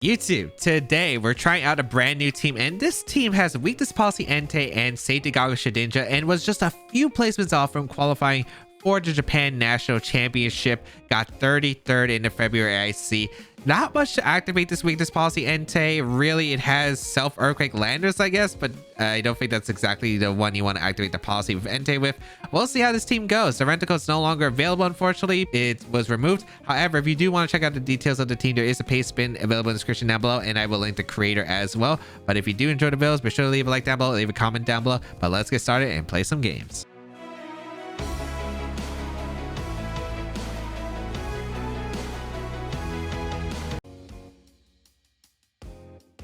YouTube, today we're trying out a brand new team, and this team has Weakness Policy Entei and Shedinja, and was just a few placements off from qualifying for the Japan National Championship. Got 33rd in the February IC. Not much to activate this Weakness Policy Entei. Really, it has self-earthquake landers, I guess, but I don't think that's exactly the one you want to activate the policy with Entei with. We'll see how this team goes. The rental code is no longer available, unfortunately. It was removed. However, if you do want to check out the details of the team, there is a pay spin available in the description down below, and I will link the creator as well. But if you do enjoy the videos, be sure to leave a like down below, leave a comment down below. But let's get started and play some games.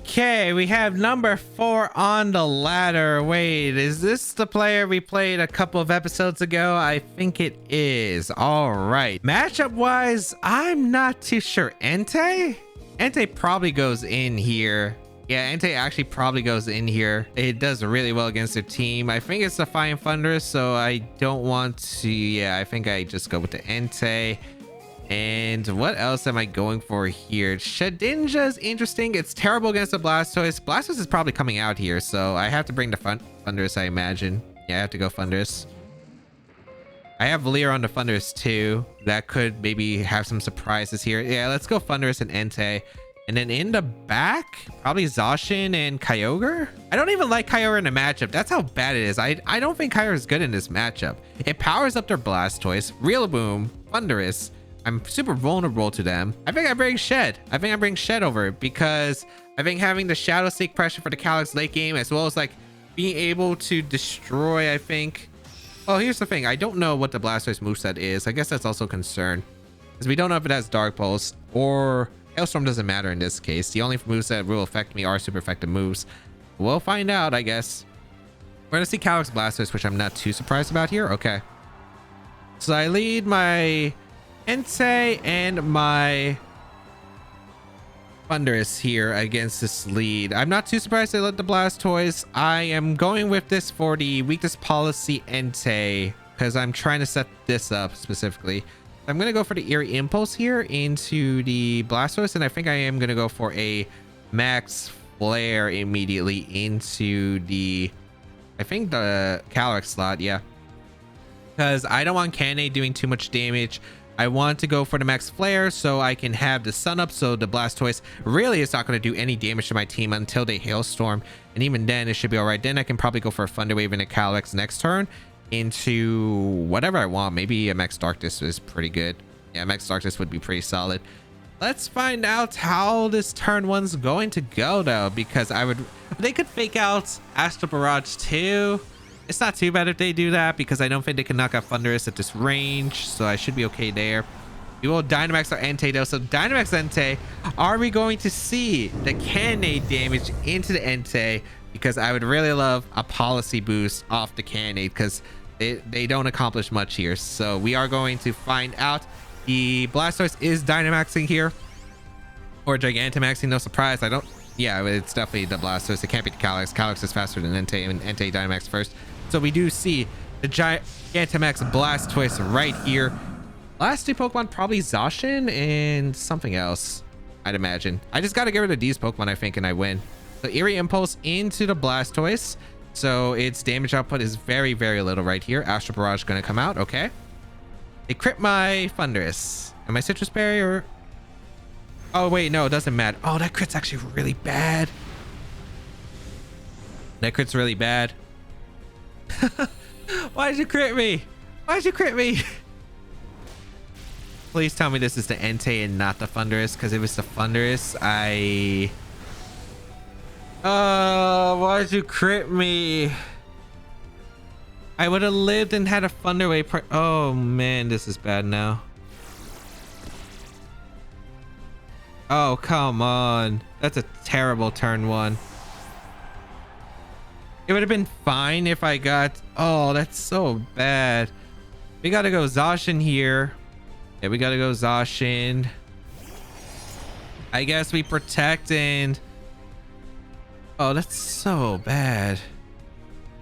Okay, we have number 4 on the ladder. Wait, is this the player we played a couple of episodes ago? I think it is. All right. Matchup wise, I'm not too sure. Entei? Entei probably goes in here. Yeah, Entei actually probably goes in here. It does really well against their team. I think it's the Fire Thunder, so I don't want to. Yeah, I think I just go with the Entei. And what else am I going for here? Shedinja is interesting. It's terrible against the Blastoise. Blastoise is probably coming out here, so I have to bring the Thundurus, I imagine. Yeah, I have to go Thundurus. I have Leer on the Thundurus too. That could maybe have some surprises here. Yeah, let's go Thundurus and Entei. And then in the back, probably Zacian and Kyogre. I don't even like Kyogre in the matchup. That's how bad it is. I don't think Kyogre is good in this matchup. It powers up their Blastoise, Rillaboom, Thundurus. I'm super vulnerable to them. I think I bring Shed. I think I bring Shed over because I think having the Shadow Sneak pressure for the Calyx late game, as well as like being able to destroy, I think. Oh, here's the thing. I don't know what the Blastoise moveset is. I guess that's also a concern because we don't know if it has Dark Pulse or Hailstorm. Doesn't matter in this case. The only moves that will affect me are super effective moves. We'll find out, I guess. We're gonna see Calyx Blastoise, which I'm not too surprised about here. Okay. So I lead my Entei and my Thundurus here against this lead. I'm not too surprised they let the Blastoise. I am going with this for the Weakness Policy Entei because I'm trying to set this up specifically. I'm going to go for the Eerie Impulse here into the Blastoise, and I think I am going to go for a Max Flare immediately into the, I think the Calyx slot, yeah. Because I don't want Canade doing too much damage. I want to go for the Max Flare so I can have the Sun Up, so the Blastoise really is not going to do any damage to my team until they Hailstorm, and even then it should be all right. Then I can probably go for a Thunder Wave and a Calyx next turn into whatever I want. Maybe a Max Darkness is pretty good. Yeah, Max Darkness would be pretty solid. Let's find out how this turn 1's going to go though, because they could fake out Astral Barrage too. It's not too bad if they do that because I don't think they can knock out Thundurus at this range, so I should be okay there. We will Dynamax our Entei though. So Dynamax Entei, are we going to see the Canade damage into the Entei? Because I would really love a policy boost off the Canade because they don't accomplish much here. So we are going to find out. The Blastoise is Dynamaxing here, or Gigantamaxing, no surprise. Yeah, it's definitely the Blastoise. It can't be the Calyx. Calyx is faster than Entei, and Entei Dynamax first. So we do see the Gigantamax Blastoise right here. Last 2 Pokemon, probably Zacian and something else, I'd imagine. I just got to get rid of these Pokemon, I think, and I win. So Eerie Impulse into the Blastoise. So its damage output is very, very little right here. Astral Barrage going to come out. Okay. They crit my Thundurus. Am I Citrus Berry or... Oh, wait, no, it doesn't matter. Oh, that crit's actually really bad. That crit's really bad. Why'd you crit me? Why'd you crit me? Please tell me this is the Entei and not the Thundurus, because if it's the Thundurus, why'd you crit me? I would have lived and had a Thunder Wave. Oh man, this is bad now. Oh, come on. That's a terrible turn 1. It would have been fine if I got... Oh, that's so bad. We got to go Zacian here. Yeah, we got to go Zacian. I guess we protect and... Oh, that's so bad.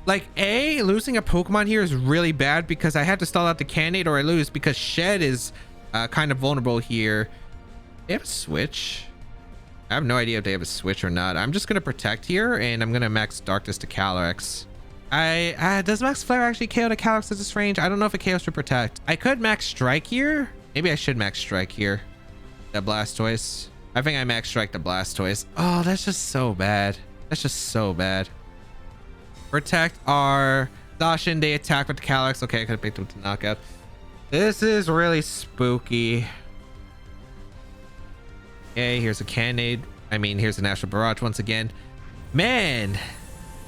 Like, losing a Pokemon here is really bad because I had to stall out the Canade or I lose because Shed is kind of vulnerable here. They have a switch. I have no idea if they have a switch or not. I'm just gonna protect here, and I'm gonna max darkness to Calyrex. Does max flare actually KO to Calyrex at this range? I don't know if it KOs to protect. I could max strike here. Maybe I should max strike here. The Blastoise. I think I max strike the Blastoise. Oh, that's just so bad. That's just so bad. Protect our Zacian. They attack with the Calyrex. Okay, I could have picked up the knockout. This is really spooky. Okay, here's a Cannade. I mean, here's a Natural Barrage once again. Man,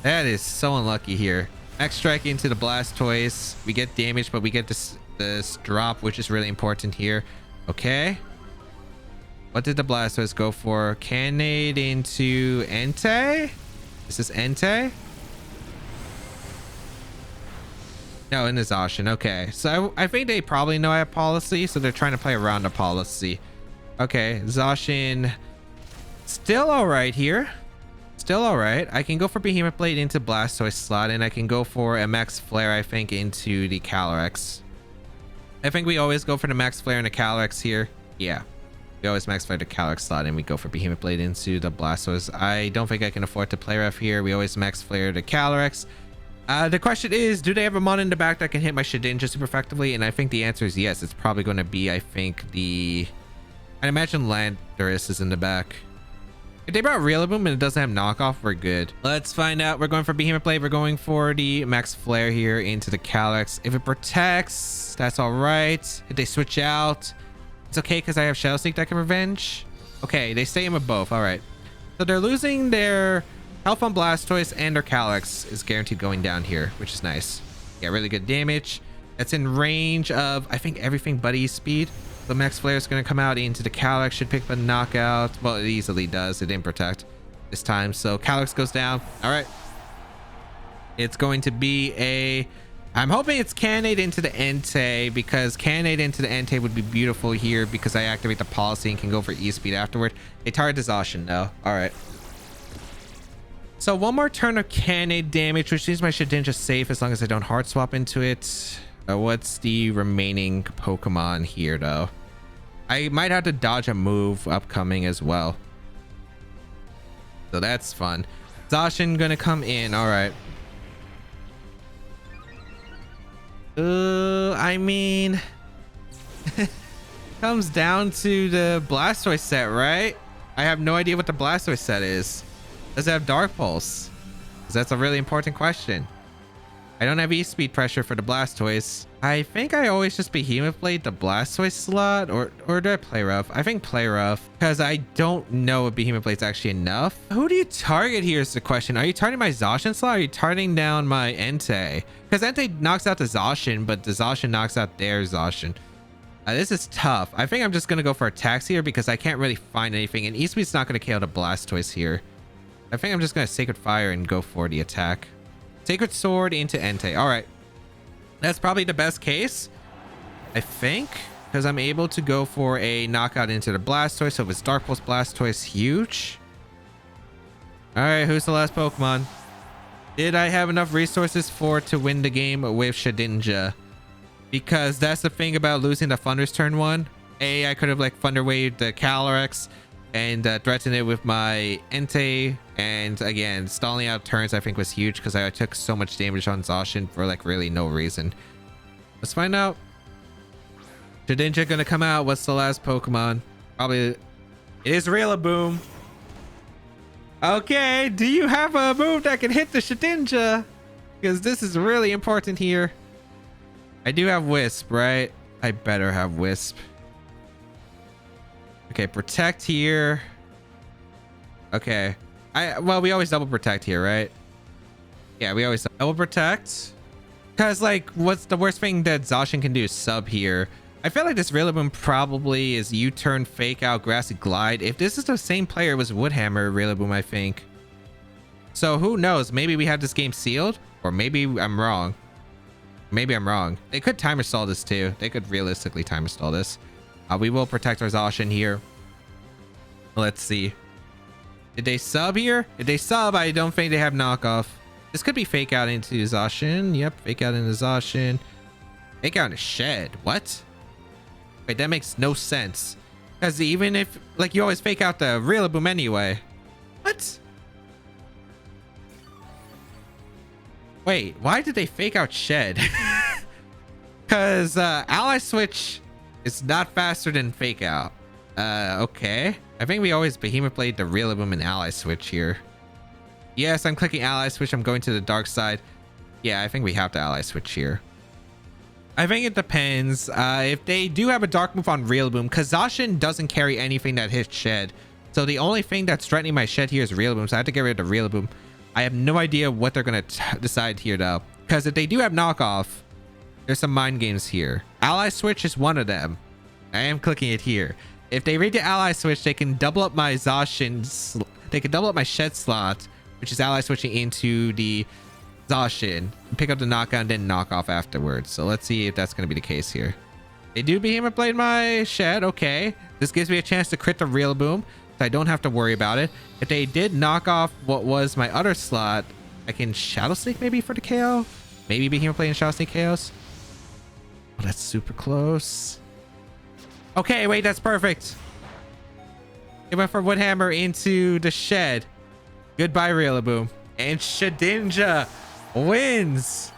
that is so unlucky here. Max strike into the Blastoise. We get damage, but we get this drop, which is really important here. Okay. What did the Blastoise go for? Cannade into Entei? Is this Entei? No, in the Zacian. Okay. So I think they probably know I have policy, so they're trying to play around the policy. Okay, Zacian still all right here. Still all right. I can go for Behemoth Blade into Blastoise slot, and I can go for a Max Flare, I think, into the Calyrex. I think we always go for the Max Flare and the Calyrex here. Yeah. We always Max Flare the Calyrex slot, and we go for Behemoth Blade into the Blastoise. I don't think I can afford to play ref here. We always Max Flare the Calyrex. The question is, do they have a mon in the back that can hit my Shedinja super effectively? And I think the answer is yes. It's probably going to be, I think, I imagine Landorus is in the back. If they brought Rillaboom and it doesn't have knockoff, we're good. Let's find out. We're going for Behemoth Blade. We're going for the Max Flare here into the Calyrex. If it protects, that's all right. If they switch out, it's okay because I have Shadow Sneak that can revenge. Okay, they stay in with both. All right. So they're losing their health on Blastoise, and their Calyrex is guaranteed going down here, which is nice. Yeah, really good damage. That's in range of, I think, everything but E-Speed. The Max Flare is going to come out into the Calyrex. Should pick up a knockout. Well, it easily does. It didn't protect this time. So Calyrex goes down. All right. It's going to be a... I'm hoping it's Cannade into the Entei, because Cannade into the Entei would be beautiful here because I activate the policy and can go for E-Speed afterward. They target the Zacian though. All right. So one more turn of Cannade damage, which means my Shedinja safe as long as I don't hard swap into it. What's the remaining Pokemon here though? I might have to dodge a move upcoming as well, so that's fun. Zacian gonna come in. All right. I mean, comes down to the Blastoise set, right? I have no idea what the Blastoise set is. Does it have Dark Pulse? 'Cause that's a really important question. I don't have E-Speed pressure for the Blastoise. I think I always just Behemoth Blade the Blastoise slot, or do I play rough? I think play rough, because I don't know if Behemoth Blade's actually enough. Who do you target here is the question. Are you targeting my Zacian slot, or are you targeting down my Entei? Because Entei knocks out the Zacian, but the Zacian knocks out their Zacian. This is tough. I think I'm just going to go for attacks here because I can't really find anything, and E-Speed's not going to KO the Blastoise here. I think I'm just going to Sacred Fire and go for the attack. Sacred Sword into Entei. All right. That's probably the best case, I think, because I'm able to go for a knockout into the Blastoise. So if it's Dark Pulse Blastoise, huge. All right, who's the last Pokemon? Did I have enough resources to win the game with Shedinja? Because that's the thing about losing the Thunder's turn one. I could have like Thunder Waved the Calyrex and threatened it with my Entei, and again stalling out turns I think was huge because I took so much damage on Zacian for like really no reason. Let's find out. Shedinja gonna come out. What's the last Pokemon? Probably it is Rillaboom. Okay, do you have a move that can hit the Shedinja? Because this is really important here. I do have Wisp, right? I better have Wisp. Okay, protect here. Okay. Well, we always double protect here, right? Yeah, we always double protect. Because, like, what's the worst thing that Zacian can do is sub here. I feel like this Rillaboom probably is U-turn, fake out, Grassy Glide. If this is the same player, it was Woodhammer Rillaboom, I think. So who knows? Maybe we have this game sealed, or maybe I'm wrong. Maybe I'm wrong. They could timer stall this too. They could realistically timer stall this. We will protect our Zacian here. Let's see. Did they sub here? If they sub, I don't think they have knockoff. This could be fake out into Zacian. Yep, fake out into Zacian. Fake out into Shed. What? Wait, that makes no sense. Because even if, like, you always fake out the Rillaboom anyway. What? Wait, why did they fake out Shed? Because Ally Switch is not faster than fake out. Okay. I think we always Behemoth Blade the Rillaboom and Ally Switch here. Yes, I'm clicking Ally Switch. I'm going to the dark side. Yeah, I think we have to Ally Switch here. I think it depends. If they do have a dark move on Rillaboom, because Zacian doesn't carry anything that hits Shed. So the only thing that's threatening my Shed here is Rillaboom. So I have to get rid of the Rillaboom. I have no idea what they're going to decide here, though. Because if they do have knockoff, there's some mind games here. Ally Switch is one of them. I am clicking it here. If they read the Ally Switch, they can double up my Zacian. They can double up my Shed slot, which is Ally Switching into the Zacian, pick up the knockout, then knock off afterwards. So let's see if that's going to be the case here. They do Behemoth Blade my Shed. Okay. This gives me a chance to crit the Rillaboom, so I don't have to worry about it. If they did knock off what was my other slot, I can Shadow Sneak maybe for the KO. Maybe Behemoth Blade and Shadow Sneak KOs. Oh, that's super close. Okay, wait, that's perfect. It went for Woodhammer into the Shed. Goodbye, Rillaboom. And Shedinja wins.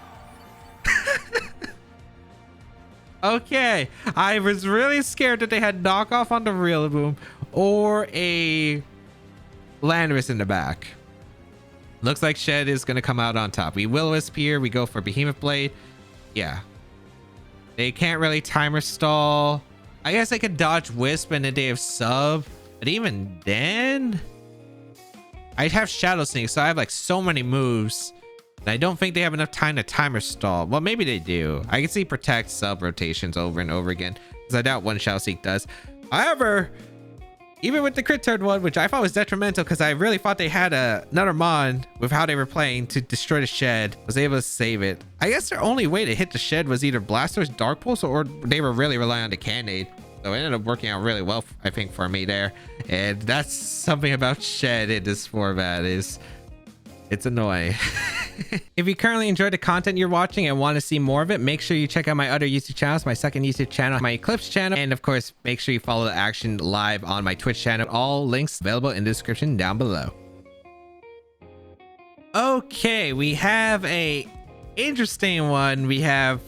Okay, I was really scared that they had knockoff on the Rillaboom or a Landorus in the back. Looks like Shed is going to come out on top. We Will-O-Wisp here. We go for Behemoth Blade. Yeah. They can't really timer stall. I guess I could dodge Wisp and then they have sub. But even then, I have Shadow Sneak, so I have like so many moves. And I don't think they have enough time to timer stall. Well, maybe they do. I can see Protect sub rotations over and over again, because I doubt one Shadow Sneak does. However, even with the crit turn one, which I thought was detrimental because I really thought they had another Mon with how they were playing to destroy the Shed, was able to save it. I guess their only way to hit the Shed was either Blastoise, Dark Pulse, or they were really relying on the Cannonade. So it ended up working out really well, I think, for me there. And that's something about Shed in this format is it's annoying. If you currently enjoy the content you're watching and want to see more of it, make sure you check out my other YouTube channels, my second YouTube channel, my Eclipse channel, and of course, make sure you follow the action live on my Twitch channel. All links available in the description down below. Okay, we have a interesting one. We have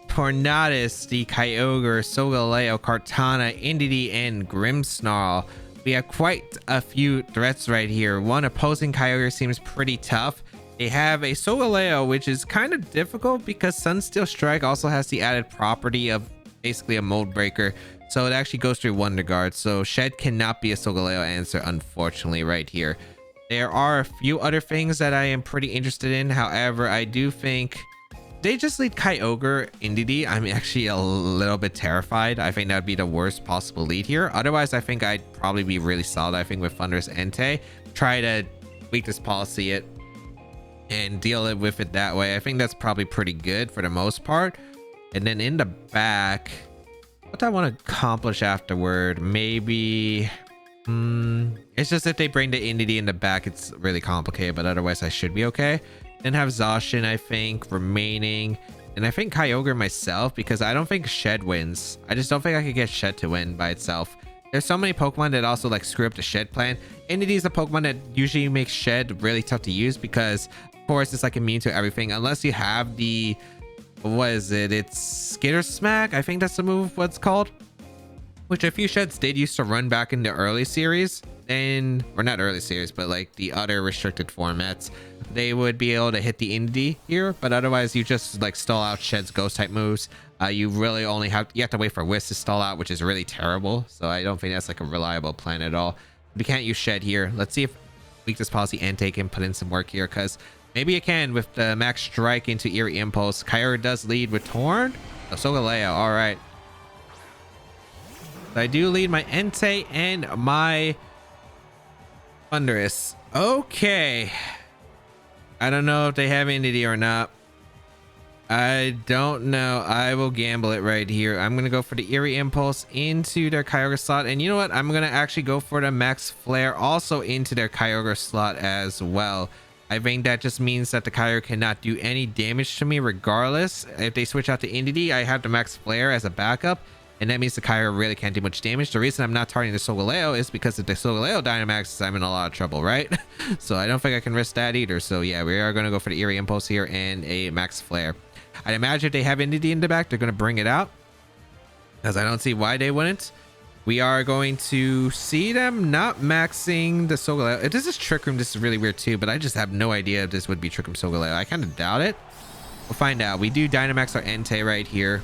Tornadus, the Kyogre, Solgaleo, Kartana, Indeedee, and Grimmsnarl. We have quite a few threats right here. One opposing Kyogre seems pretty tough. They have a Solgaleo, which is kind of difficult because Sunsteel Strike also has the added property of basically a mold breaker. So it actually goes through Wonder Guard. So Shed cannot be a Solgaleo answer, unfortunately, right here. There are a few other things that I am pretty interested in. However, I do think they just lead Kyogre, Indeedee. I'm actually a little bit terrified. I think that would be the worst possible lead here. Otherwise, I think I'd probably be really solid. I think with Thundurus Entei, try to Weakness Policy it and deal with it that way. I think that's probably pretty good for the most part. And then in the back, what do I want to accomplish afterward? Maybe it's just if they bring the Indeedee in the back, it's really complicated, but otherwise I should be okay. Then have Zacian, I think, remaining, and I think Kyogre myself, because I don't think Shed wins. I just don't think I could get Shed to win by itself. There's so many Pokemon that also like screw up the Shed plan. Indeedee is a Pokemon that usually makes Shed really tough to use because of course it's like immune to everything unless you have the, what is it, it's Skitter Smack, I think that's the move, what's called, which a few Sheds did used to run back in the early series. And or not early series, but like the other restricted formats, they would be able to hit the Indeedee here, but otherwise you just like stall out Shed's ghost type moves. You really only have to wait for Wisp to stall out, which is really terrible. So I don't think that's like a reliable plan at all. We can't use Shed here. Let's see if Weakness Policy Entei can put in some work here, because maybe it can with the max strike into Eerie Impulse. Kyogre does lead with Torn. Oh, Solgaleo, all right. So I do lead my Entei and my Thundurus. Okay. I don't know if they have Indeedee or not. I don't know. I will gamble it right here. I'm going to go for the Eerie Impulse into their Kyogre slot. And you know what? I'm going to actually go for the Max Flare also into their Kyogre slot as well. I think that just means that the Kyogre cannot do any damage to me regardless. If they switch out to Indeedee, I have the Max Flare as a backup. And that means the Kyogre really can't do much damage. The reason I'm not targeting the Solgaleo is because if the Solgaleo Dynamax, I'm in a lot of trouble, right? So I don't think I can risk that either. So yeah, we are going to go for the Eerie Impulse here and a Max Flare. I'd imagine if they have Entity in the back, they're going to bring it out, because I don't see why they wouldn't. We are going to see them not maxing the Solgaleo. If this is Trick Room, this is really weird too, but I just have no idea if this would be Trick Room Solgaleo. I kind of doubt it. We'll find out. We do Dynamax our Entei right here.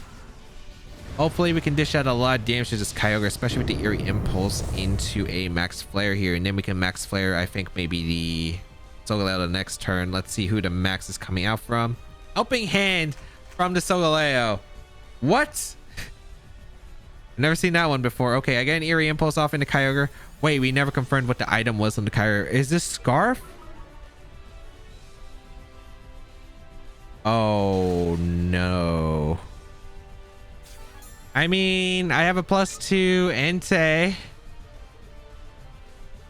Hopefully we can dish out a lot of damage to this Kyogre, especially with the Eerie Impulse into a Max Flare here. And then we can Max Flare, I think, maybe the Solgaleo the next turn. Let's see who the Max is coming out from. Helping Hand from the Solgaleo. What? I've never seen that one before. Okay, I get an Eerie Impulse off into Kyogre. Wait, we never confirmed what the item was on the Kyogre. Is this Scarf? Oh, no. I mean, I have a +2 Entei.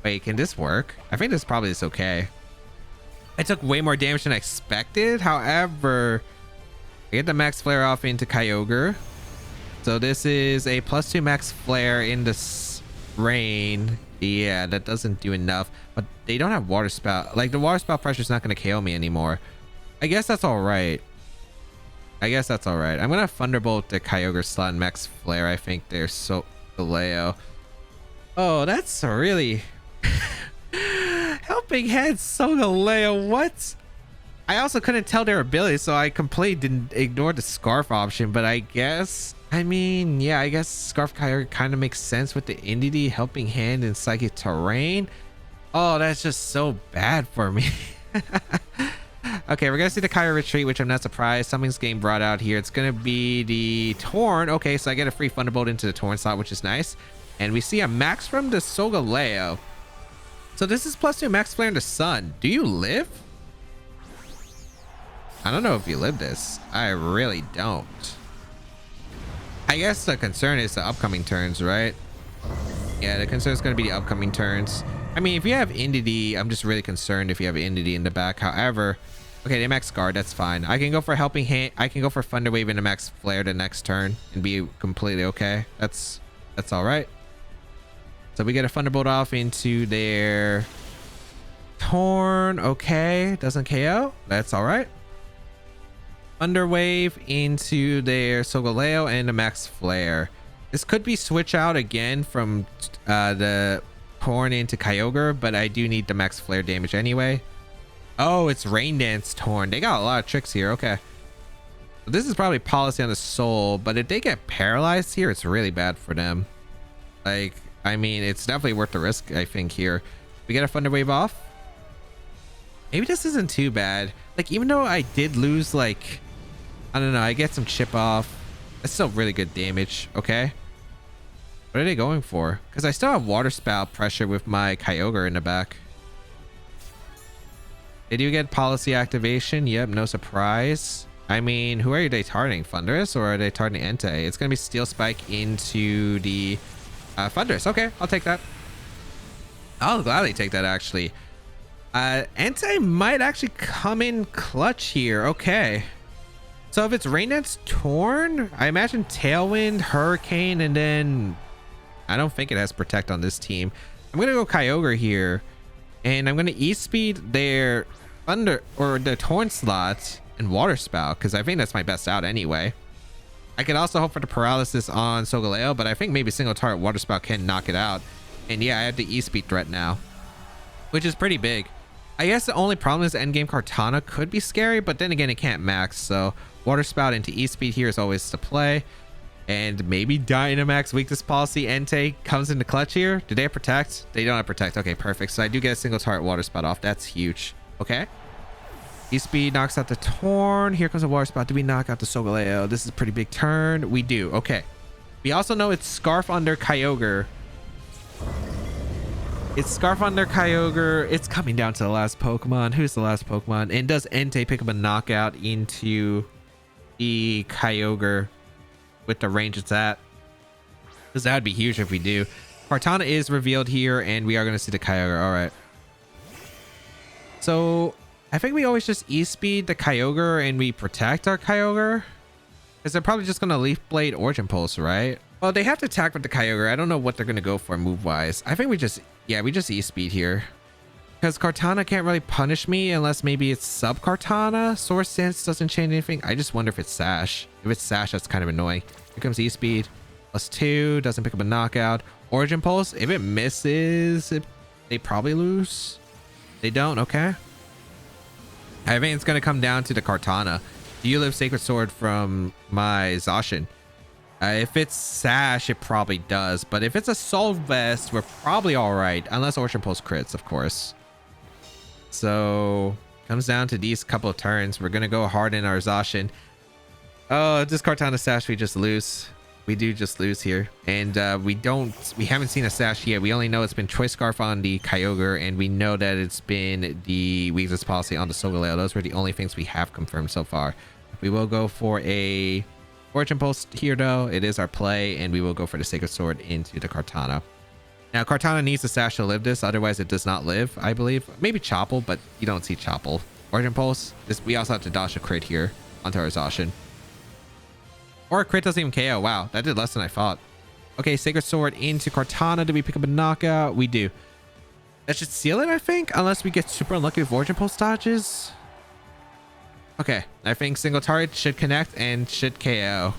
Wait, can this work? I think this probably is okay. I took way more damage than I expected. However, I get the Max Flare off into Kyogre. So this is a +2 Max Flare in this rain. Yeah, that doesn't do enough. But they don't have Water Spout. Like, the Water Spout pressure is not going to KO me anymore. I guess that's all right. I'm gonna Thunderbolt the Kyogre slot and Max Flare. I think they're Solgaleo. Oh, that's really Helping Hand Solgaleo. What? I also couldn't tell their ability, so I completely didn't ignore the Scarf option. But I guess, I mean, yeah, I guess Scarf Kyogre kind of makes sense with the Entity, Helping Hand, and Psychic Terrain. Oh, that's just so bad for me. Okay, we're gonna see the Kyogre retreat, which I'm not surprised. Something's getting brought out here. It's gonna be the Torn. Okay, so I get a free Thunderbolt into the Torn slot, which is nice. And we see a Max from the Solgaleo. So this is +2 Max Flare in the Sun. Do you live? I don't know if you live this. I really don't. I guess the concern is the upcoming turns, right? Yeah, the concern is going to be the upcoming turns. I mean, if you have Entity, I'm just really concerned if you have Entity in the back. However, okay, they Max Guard, that's fine. I can go for Helping Hand. I can go for Thunder Wave into Max Flare the next turn and be completely okay. That's all right. So we get a Thunderbolt off into their Torn. Okay, doesn't KO. That's all right. Thunder Wave into their Solgaleo and a Max Flare. This could be switch out again from the Torn into Kyogre, but I do need the Max Flare damage anyway. Oh, it's Rain Dance Torn. They got a lot of tricks here. Okay. This is probably policy on the Soul, but if they get paralyzed here, it's really bad for them. Like, I mean, it's definitely worth the risk, I think, here. We get a Thunder Wave off. Maybe this isn't too bad. Like, even though I did lose, like, I don't know, I get some chip off. That's still really good damage. Okay. What are they going for? Because I still have Water Spout pressure with my Kyogre in the back. They do get policy activation. Yep, no surprise. I mean, who are they targeting? Thundurus, or are they targeting Entei? It's going to be Steel Spike into the Thundurus. Okay, I'll take that. I'll gladly take that, actually. Entei might actually come in clutch here. Okay. So if it's Rain Dance Torn, I imagine Tailwind, Hurricane, and then I don't think it has Protect on this team. I'm going to go Kyogre here, and I'm going to E-Speed their Thunder or the Torn slot and Water Spout, because I think that's my best out anyway. I could also hope for the paralysis on Solgaleo, but I think maybe single target Water Spout can knock it out. And yeah, I have the E-Speed threat now, which is pretty big. I guess the only problem is endgame Kartana could be scary, but then again, it can't max. So Water Spout into E-Speed here is always the play. And maybe Dynamax Weakness Policy Entei comes into clutch here. Do they have Protect? They don't have Protect. Okay, perfect. So I do get a single target Water Spout off. That's huge. Okay. E-Speed knocks out the Torn. Here comes a Water Spout. Do we knock out the Solgaleo? This is a pretty big turn. We do. Okay. We also know it's Scarf under Kyogre. It's Scarf under Kyogre. It's coming down to the last Pokemon. Who's the last Pokemon? And does Entei pick up a knockout into the Kyogre with the range it's at? Because that would be huge if we do. Kartana is revealed here, and we are going to see the Kyogre. All right. So I think we always just E-Speed the Kyogre and we protect our Kyogre. Because they're probably just going to Leaf Blade Origin Pulse, right? Well, they have to attack with the Kyogre. I don't know what they're going to go for move-wise. I think we just E-Speed here. Because Kartana can't really punish me unless maybe it's sub-Kartana. Source Sense doesn't change anything. I just wonder if it's Sash. If it's Sash, that's kind of annoying. Here comes E-Speed. +2. Doesn't pick up a knockout. Origin Pulse. If it misses, they probably lose. They don't. Okay. I think it's going to come down to the Kartana. Do you live Sacred Sword from my Zacian? If it's Sash, it probably does. But if it's a Soul Vest, we're probably all right. Unless Origin Pulse crits, of course. So, comes down to these couple of turns. We're going to go hard in our Zacian. Oh, this Kartana Sash, we just lose. We do just lose here. And we haven't seen a Sash yet. We only know it's been Choice Scarf on the Kyogre. And we know that it's been the Weakness Policy on the Solgaleo. Those were the only things we have confirmed so far. We will go for a Origin Pulse here though. It is our play, and we will go for the Sacred Sword into the Kartana. Now Kartana needs the Sash to live this, otherwise it does not live, I believe. Maybe Choppel, but you don't see Choppel. Origin Pulse. We also have to dodge a crit here onto our Zacian. Or a crit doesn't even KO. Wow, that did less than I thought. Okay, Sacred Sword into Kartana. Did we pick up a knockout? We do. That should seal it, I think, unless we get super unlucky with Origin Pulse dodges. Okay, I think single target should connect and should KO.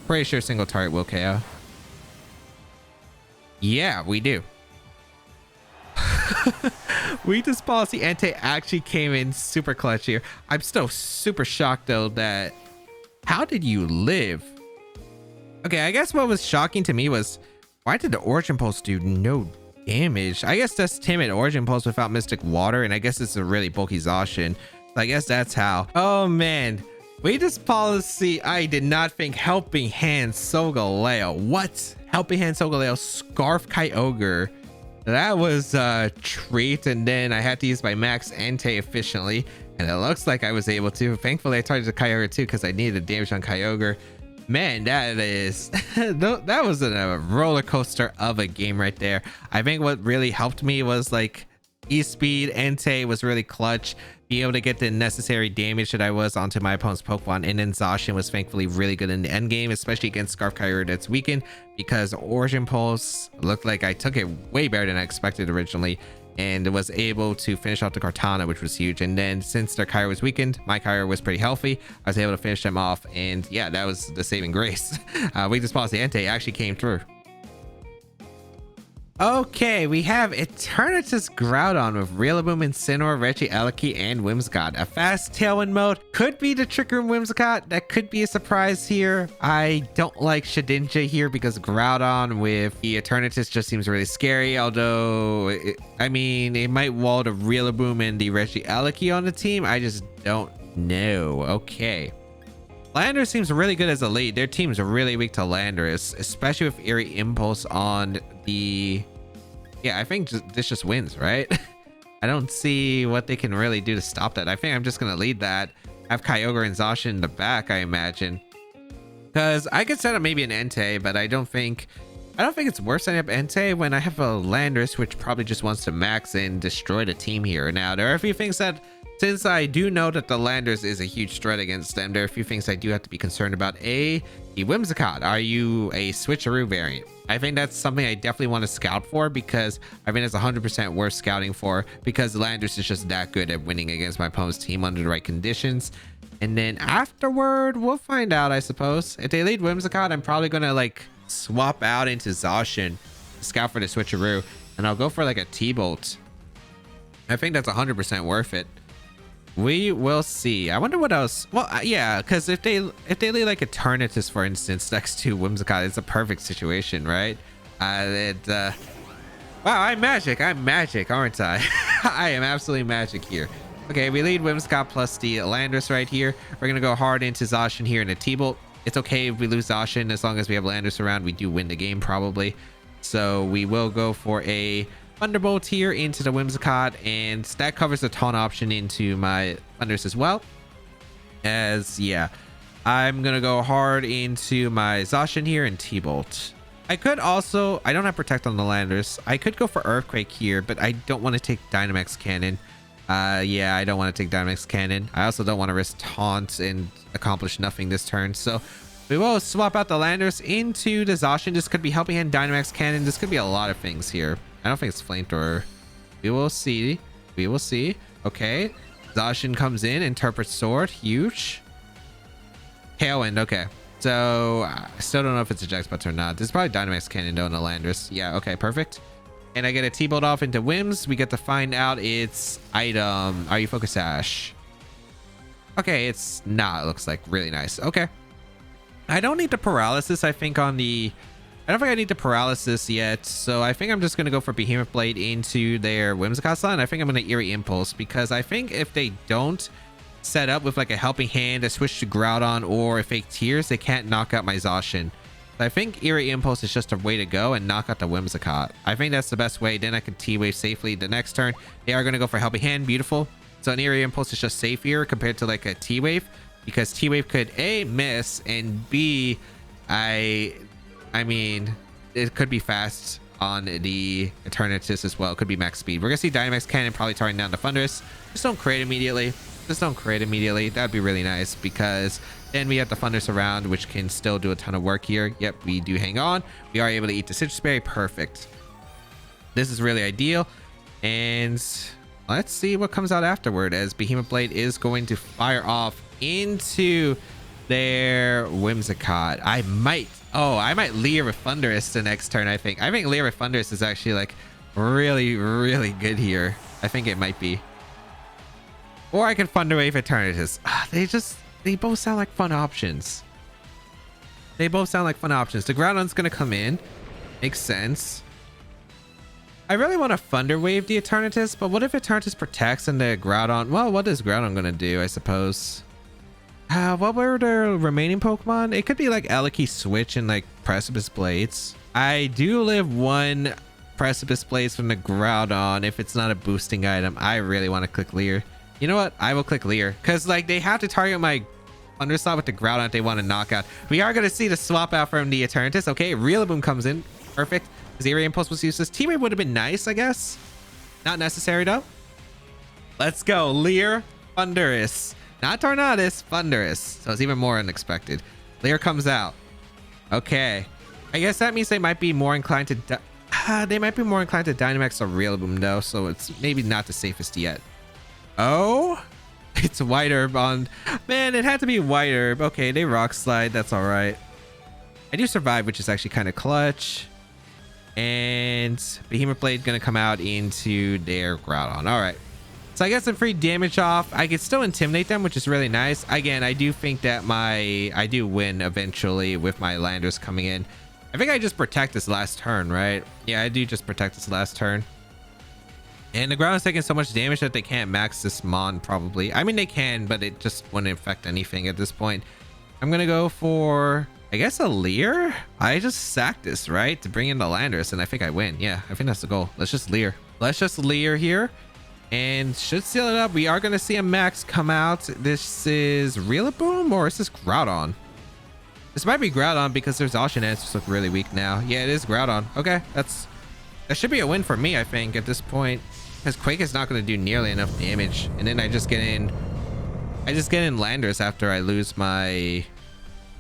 Pretty sure single target will KO. Yeah, we do. Weakness Policy Entei actually came in super clutch here. I'm still super shocked though that... How did you live? Okay, I guess what was shocking to me was... Why did the Origin Pulse do no damage? I guess that's timid Origin Pulse without Mystic Water, and I guess it's a really bulky Zacian. I guess that's how. Oh man, Weakness Policy. I did not think Helping Hand Solgaleo. What? Helping Hand Solgaleo Scarf Kyogre. That was a treat. And then I had to use my Max Entei efficiently, and it looks like I was able to. Thankfully I targeted the Kyogre too because I needed damage on Kyogre. Man, that is that was a roller coaster of a game right there. I think what really helped me was like E-Speed Entei was really clutch, be able to get the necessary damage that I was onto my opponent's Pokemon, and then Zacian was thankfully really good in the end game, especially against Scarf Kyogre that's weakened, because Origin Pulse looked like I took it way better than I expected originally, and was able to finish off the Kartana, which was huge. And then since their Kyogre was weakened, my Kyogre was pretty healthy. I was able to finish them off, and yeah, that was the saving grace. Weakness Policy Entei actually came through. Okay, we have Eternatus Groudon with Rillaboom, Incineroar, Regieleki, and Whimsicott. A fast Tailwind mode could be the Trick Room Whimsicott. That could be a surprise here. I don't like Shedinja here because Groudon with the Eternatus just seems really scary. Although, it might wall the Rillaboom and the Regieleki on the team. I just don't know. Okay. Landorus seems really good as a lead. Their team's really weak to Landorus, especially with Eerie Impulse on the... Yeah, I think this just wins, right? I don't see what they can really do to stop that. I think I'm just going to lead that. Have Kyogre and Zacian in the back, I imagine. Because I could set up maybe an Entei, but I don't think it's worth setting up Entei when I have a Landorus, which probably just wants to max and destroy the team here. Now, there are a few things that... Since I do know that the Landorus is a huge threat against them, there are a few things I do have to be concerned about. The Whimsicott. Are you a switcheroo variant? I think that's something I definitely want to scout for, because I think it's 100% worth scouting for, because the Landorus is just that good at winning against my opponent's team under the right conditions. And then afterward, we'll find out, I suppose. If they lead Whimsicott, I'm probably going to like swap out into Zacian, scout for the switcheroo, and I'll go for like a T-Bolt. I think that's 100% worth it. We will see. I wonder what else. Well, yeah, because if they lead like Eternatus, for instance, next to Whimsicott, it's a perfect situation, right? Wow, I'm magic, aren't I? I am absolutely magic here. Okay, we lead Whimsicott plus the Landorus right here. We're gonna go hard into Zacian here in a T-Bolt. It's okay if we lose Zacian, as long as we have Landorus around, we do win the game probably. So we will go for a Thunderbolt here into the Whimsicott, and that covers the taunt option into my Thunders as well. As yeah, I'm gonna go hard into my Zacian here and T-Bolt. I could also, I don't have Protect on the Landers. I could go for Earthquake here, but I don't want to take Dynamax Cannon. Yeah, I don't want to take Dynamax Cannon. I also don't want to risk Taunt and accomplish nothing this turn. So We will swap out the Landers into the Zacian. This could be Helping Hand, Dynamax Cannon. This could be a lot of things here. I don't think it's Flamethrower. We will see. We will see. Okay. Zacian comes in. Interpret Sword. Huge. Tailwind. Okay. So, I still don't know if it's a Jax Butts or not. This is probably Dynamax Cannon, though, in the Landers. Yeah, okay. Perfect. And I get a T-Bolt off into Whims. We get to find out it's item. Are you Focus Ash? Okay, it's not. It looks like really nice. Okay. I don't need the paralysis, I think, on the... I don't think I need the paralysis yet, so I think I'm just going to go for Behemoth Blade into their Whimsicott slot, and I think I'm going to Eerie Impulse, because I think if they don't set up with like a Helping Hand, a switch to Groudon, or a Fake Tears, they can't knock out my Zacian. So I think Eerie Impulse is just a way to go and knock out the Whimsicott. I think that's the best way. Then I can T-Wave safely the next turn. They are going to go for Helping Hand. Beautiful. So an Eerie Impulse is just safer compared to like a T-Wave, because T-Wave could A, miss, and B, I mean, it could be fast on the Eternatus as well. It could be max speed. We're gonna see Dynamax Cannon probably tarring down the Thundurus. Just don't create immediately. Just don't create immediately. That'd be really nice, because then we have the Thundurus around, which can still do a ton of work here. Yep, we do hang on. We are able to eat the Citrus Berry. Perfect. This is really ideal. And let's see what comes out afterward, as Behemoth Blade is going to fire off into their Whimsicott. I might Leer with Thundurus the next turn. I think Leer with Thundurus is actually like really, really good here. I think it might be. Or I can Thunder Wave Eternatus. They both sound like fun options. They both sound like fun options. The Groudon's gonna come in. Makes sense. I really want to Thunder Wave the Eternatus, but what if Eternatus protects and the Groudon? Well, what is Groudon gonna do, I suppose? What were the remaining Pokemon? It could be like Eliki Switch and like Precipice Blades. I do live one Precipice Blades from the Groudon. If it's not a boosting item, I really want to click Leer. You know what? I will click Leer, because like they have to target my Thunderslot with the Groudon if they want to knock out. We are going to see the swap out from the Eternatus. Okay, Rillaboom comes in. Perfect. Eerie Impulse was useless. T-Wave would have been nice, I guess. Not necessary though. Let's go. Leer, Thundurus. Not Tornadus, Thundurus. So it's even more unexpected. Leer comes out. Okay. I guess that means they might be more inclined to Dynamax or Rillaboom though, so it's maybe not the safest yet. Oh, it's White Herb on. Man, it had to be White Herb. Okay, they Rock Slide. That's all right. I do survive, which is actually kind of clutch. And Behemoth Blade gonna come out into their Groudon. All right. So I get some free damage off. I can still intimidate them, which is really nice. Again, I do think that I do win eventually with my Landers coming in. I think I just protect this last turn, right? Yeah, I do just protect this last turn. And the Groudon's taking so much damage that they can't max this Mon, probably. I mean, they can, but it just wouldn't affect anything at this point. I'm going to go for, I guess, a Leer? I just sack this, right? To bring in the Landers, and I think I win. Yeah, I think that's the goal. Let's just Leer. Let's just Leer here. And should seal it up. We are going to see a max come out. This is Rillaboom, or is this Groudon? This might be Groudon, because their Zacian answers look really weak now. Yeah, it is Groudon. Okay, that should be a win for me, I think, at this point, because Quake is not going to do nearly enough damage. And then I just get in Landers after I lose my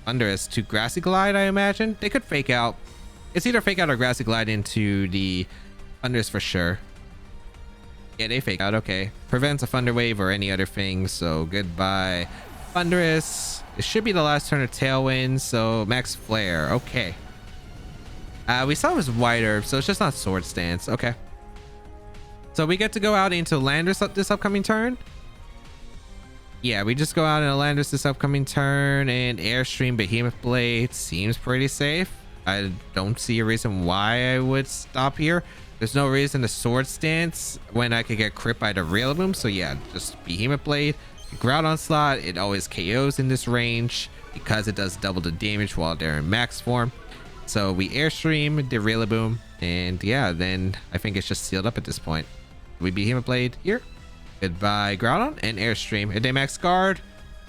Thundurus to Grassy Glide, I imagine. They could fake out. It's either fake out or Grassy Glide into the Thundurus for sure. Yeah, they fake out. Okay. Prevents a Thunder Wave or any other thing. So goodbye, Thundurus. It should be the last turn of Tailwind. So Max Flare. Okay. We saw it was White Herb, so it's just not Sword Stance. Okay. So we get to go out into Landers this upcoming turn. Yeah, we just go out into Landers this upcoming turn, and Airstream Behemoth Blade seems pretty safe. I don't see a reason why I would stop here. There's no reason to Sword Stance when I could get crit by the Rillaboom. So yeah, just Behemoth Blade. Groudon slot, it always KOs in this range because it does double the damage while they're in max form. So we Airstream the Rillaboom, and yeah, then I think it's just sealed up at this point. We Behemoth Blade here. Goodbye Groudon and Airstream. If they max guard,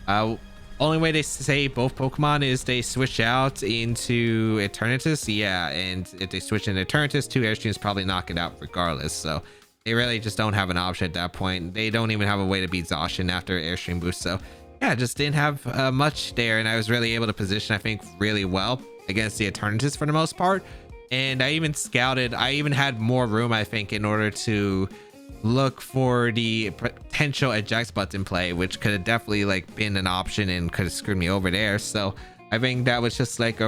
only way they say both Pokemon is they switch out into Eternatus. Yeah, and if they switch into Eternatus, two Airstreams probably knock it out regardless. So they really just don't have an option at that point. They don't even have a way to beat Zacian after Airstream boost. So yeah, just didn't have much there, and I was really able to position, I think, really well against the Eternatus for the most part. And I even scouted, I even had more room, I think, in order to look for the potential eject button play, which could have definitely like been an option and could have screwed me over there. So I think that was just like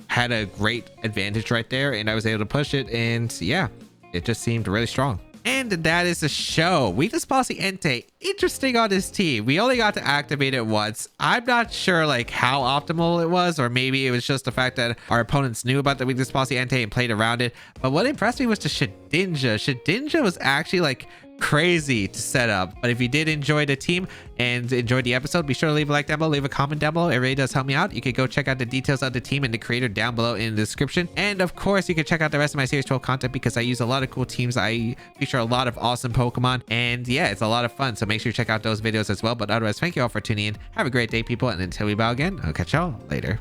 had a great advantage right there, and I was able to push it, and yeah, it just seemed really strong. And that is the show. Weakness Policy Entei, interesting on this team. We only got to activate it once. I'm not sure like how optimal it was, or maybe it was just the fact that our opponents knew about the Weakness Policy Entei and played around it. But what impressed me was the Shedinja. Shedinja was actually like crazy to set up. But if you did enjoy the team and enjoyed the episode, be sure to leave a like down below, leave a comment down below. It really does help me out. You can go check out the details of the team and the creator down below in the description. And of course, you can check out the rest of my series 12 content, because I use a lot of cool teams. I feature a lot of awesome Pokemon, and yeah, it's a lot of fun. So make sure you check out those videos as well. But otherwise, thank you all for tuning in. Have a great day, people, and until we bow again, I'll catch y'all later.